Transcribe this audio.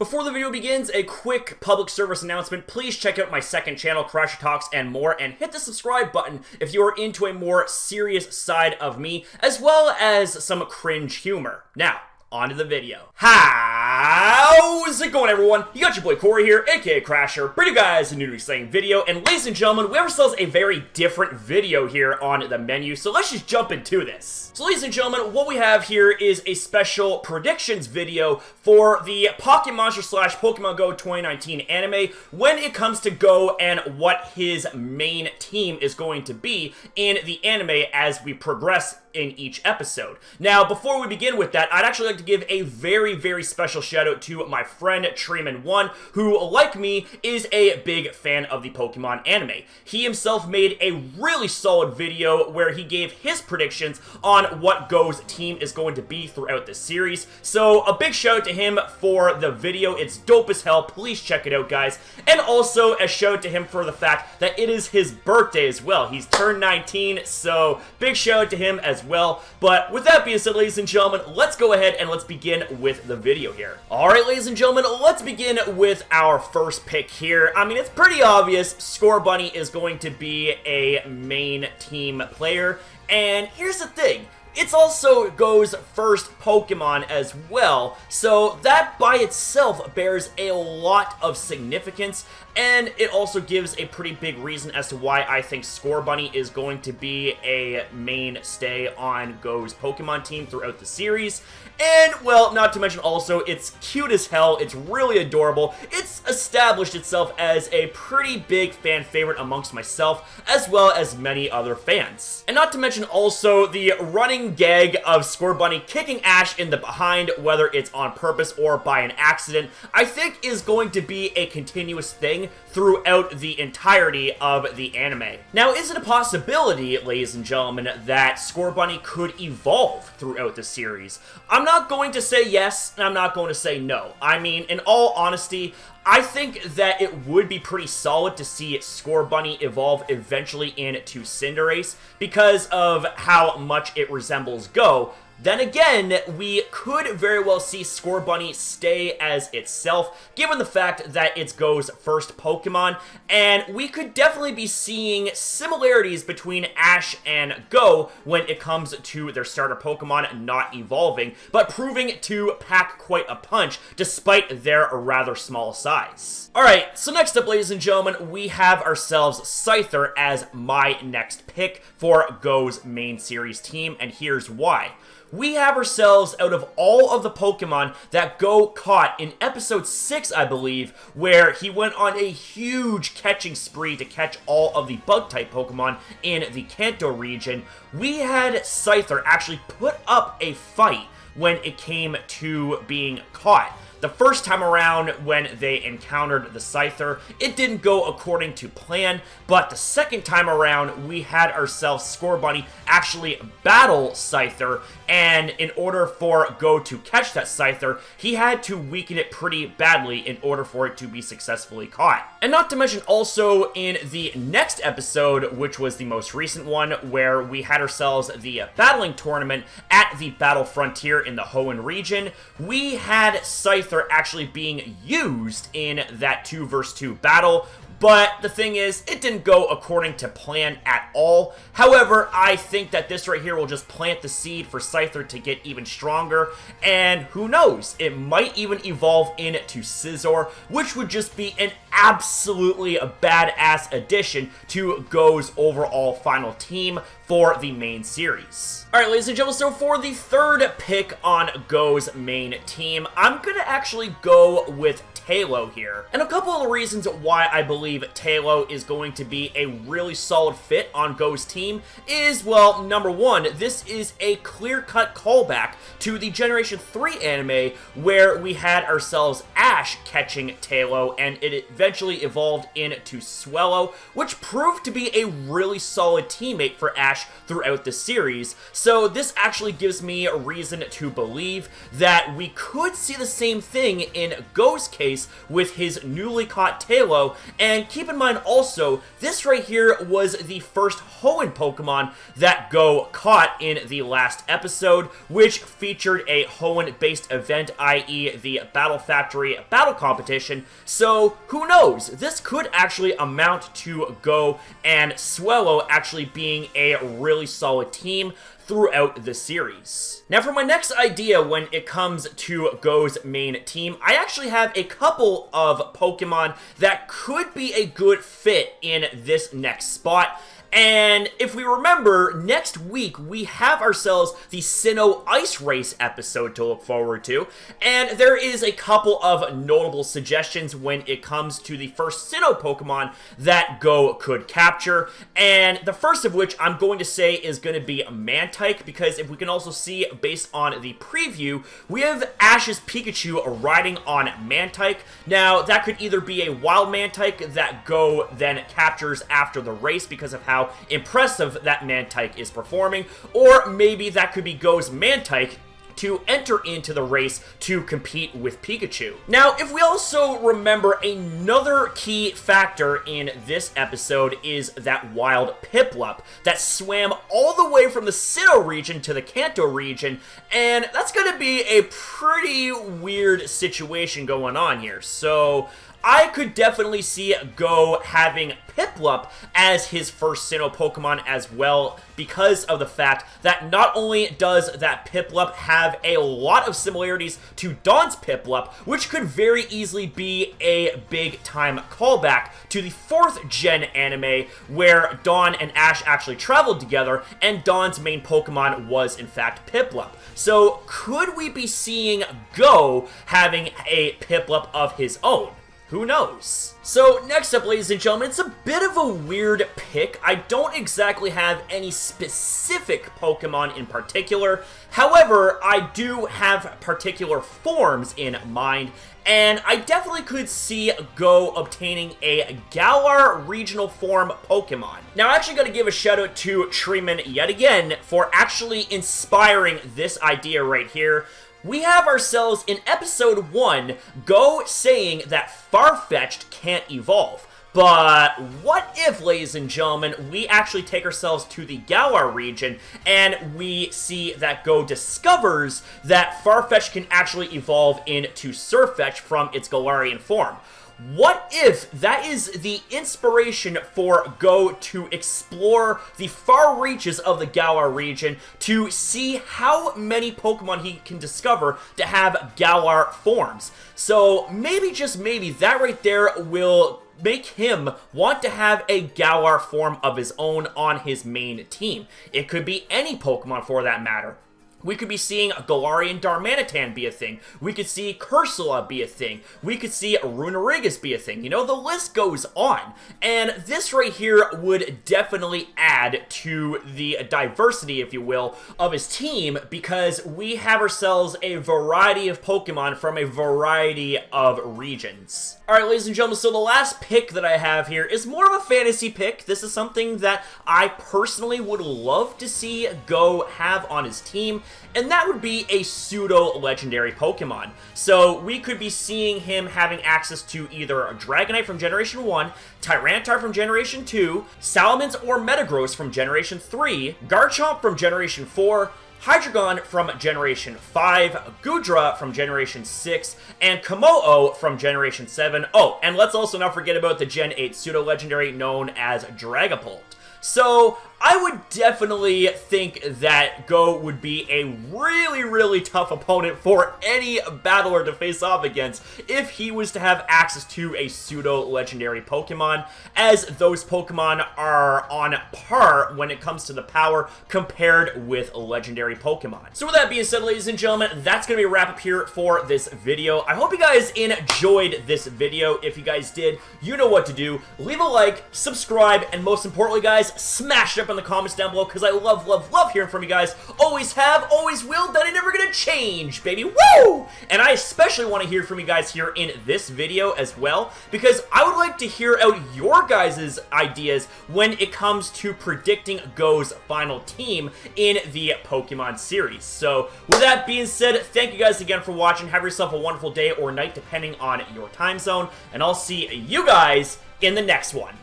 Before the video begins, a quick public service announcement. Please check out my second channel, Crasher Talks and More, and hit the subscribe button if you are into a more serious side of me, as well as some cringe humor. Now, on to the video. How's it going, everyone? You got your boy Corey here, aka Crasher, bringing you guys a new exciting video, and ladies and gentlemen, we have ourselves a very different video here on the menu, so let's just jump into this. So ladies and gentlemen, what we have here is a special predictions video for the Pocket Monster / Pokemon Go 2019 anime when it comes to Go and what his main team is going to be in the anime as we progress in each episode. Now, before we begin with that, I'd actually like to give a very, very special shout out to my friend Treeman1, who, like me, is a big fan of the Pokemon anime. He himself made a really solid video where he gave his predictions on what Go's team is going to be throughout the series. So, a big shout out to him for the video. It's dope as hell. Please check it out, guys. And also, a shout out to him for the fact that it is his birthday as well. He's turned 19, so big shout out to him as well. But with that being said, ladies and gentlemen, let's go ahead and let's begin with the video here. Alright, ladies and gentlemen, let's begin with our first pick here. I mean, it's pretty obvious Scorebunny is going to be a main team player. And here's the thing. It's also Go's first Pokemon as well, so that by itself bears a lot of significance, and it also gives a pretty big reason as to why I think Scorebunny is going to be a mainstay on Go's Pokemon team throughout the series. And, well, not to mention also, it's cute as hell, it's really adorable, it's established itself as a pretty big fan favorite amongst myself, as well as many other fans. And not to mention also the running gag of Scorebunny kicking Ash in the behind, whether it's on purpose or by an accident, I think is going to be a continuous thing throughout the entirety of the anime. Now, is it a possibility, ladies and gentlemen, that Scorebunny could evolve throughout the series? I'm not going to say yes, and I'm not going to say no. I mean, in all honesty, I think that it would be pretty solid to see Scorebunny evolve eventually into Cinderace because of how much it resembles Go. Then again, we could very well see Scorebunny stay as itself, given the fact that it's Go's first Pokemon, and we could definitely be seeing similarities between Ash and Go when it comes to their starter Pokemon not evolving, but proving to pack quite a punch despite their rather small size. Alright, so next up, ladies and gentlemen, we have ourselves Scyther as my next pick for Go's main series team, and here's why. We have ourselves, out of all of the Pokemon that Go caught in episode 6, I believe, where he went on a huge catching spree to catch all of the Bug-type Pokemon in the Kanto region, we had Scyther actually put up a fight when it came to being caught. The first time around when they encountered the Scyther, it didn't go according to plan, but the second time around, we had ourselves Scorebunny actually battle Scyther, and in order for Go to catch that Scyther, he had to weaken it pretty badly in order for it to be successfully caught. And not to mention also in the next episode, which was the most recent one, where we had ourselves the battling tournament at the Battle Frontier in the Hoenn region, we had Scyther actually being used in that 2 vs 2 battle. But the thing is, it didn't go according to plan at all. However, I think that this right here will just plant the seed for Scyther to get even stronger. And who knows, it might even evolve into Scizor, which would just be an absolutely badass addition to Go's overall final team for the main series. Alright, ladies and gentlemen, so for the third pick on Go's main team, I'm gonna actually go with Taillow here. And a couple of the reasons why I believe Taillow is going to be a really solid fit on Go's team is, well, number one, this is a clear-cut callback to the Generation 3 anime where we had ourselves Ash catching Taillow and it eventually evolved into Swellow, which proved to be a really solid teammate for Ash throughout the series. So this actually gives me a reason to believe that we could see the same thing in Go's case with his newly caught Taillow. And keep in mind also, this right here was the first Hoenn Pokemon that Go caught in the last episode, which featured a Hoenn-based event, i.e. the Battle Factory battle competition, so who knows? This could actually amount to Go and Swellow actually being a really solid team throughout the series. Now for my next idea when it comes to Go's main team, I actually have a couple of Pokemon that could be a good fit in this next spot. And if we remember, next week we have ourselves the Sinnoh Ice Race episode to look forward to, and there is a couple of notable suggestions when it comes to the first Sinnoh Pokemon that Go could capture, and the first of which I'm going to say is going to be Mantike, because if we can also see based on the preview, we have Ash's Pikachu riding on Mantike. Now, that could either be a wild Mantike that Go then captures after the race because of how impressive that Mantike is performing, or maybe that could be Go's Mantike to enter into the race to compete with Pikachu. Now, if we also remember, another key factor in this episode is that wild Piplup that swam all the way from the Sinnoh region to the Kanto region, and that's going to be a pretty weird situation going on here. So I could definitely see Go having Piplup as his first Sinnoh Pokemon as well, because of the fact that not only does that Piplup have a lot of similarities to Dawn's Piplup, which could very easily be a big-time callback to the 4th gen anime, where Dawn and Ash actually traveled together, and Dawn's main Pokemon was, in fact, Piplup. So, could we be seeing Go having a Piplup of his own? Who knows? So next up, ladies and gentlemen, it's a bit of a weird pick. I don't exactly have any specific Pokemon in particular. However, I do have particular forms in mind, and I definitely could see Go obtaining a Galar regional form Pokemon. Now, I actually got to give a shout out to Treeman yet again for actually inspiring this idea right here. We have ourselves in episode 1, Go saying that Farfetch'd can't evolve. But what if, ladies and gentlemen, we actually take ourselves to the Galar region and we see that Go discovers that Farfetch'd can actually evolve into Sirfetch'd from its Galarian form? What if that is the inspiration for Go to explore the far reaches of the Galar region to see how many Pokemon he can discover to have Galar forms? So maybe, just maybe, that right there will make him want to have a Galar form of his own on his main team. It could be any Pokemon for that matter. We could be seeing Galarian Darmanitan be a thing. We could see Cursula be a thing. We could see Runerigus be a thing. You know, the list goes on. And this right here would definitely add to the diversity, if you will, of his team, because we have ourselves a variety of Pokemon from a variety of regions. Alright, ladies and gentlemen, so the last pick that I have here is more of a fantasy pick. This is something that I personally would love to see Go have on his team, and that would be a pseudo-legendary Pokemon. So we could be seeing him having access to either a Dragonite from Generation 1, Tyranitar from Generation 2, Salamence or Metagross from Generation 3, Garchomp from Generation 4, Hydreigon from Generation 5, Goodra from Generation 6, and Komodo from Generation 7. Oh, and let's also not forget about the Gen 8 pseudo-legendary known as Dragapult. So I would definitely think that Go would be a really, really tough opponent for any battler to face off against if he was to have access to a pseudo-legendary Pokemon, as those Pokemon are on par when it comes to the power compared with legendary Pokemon. So with that being said, ladies and gentlemen, that's going to be a wrap up here for this video. I hope you guys enjoyed this video. If you guys did, you know what to do. Leave a like, subscribe, and most importantly, guys, smash it up in the comments down below, because I love, love, love hearing from you guys. Always have, always will, that ain't never gonna change, baby. Woo! And I especially want to hear from you guys here in this video as well, because I would like to hear out your guys' ideas when it comes to predicting Go's final team in the Pokemon series. So with that being said, thank you guys again for watching. Have yourself a wonderful day or night, depending on your time zone, and I'll see you guys in the next one.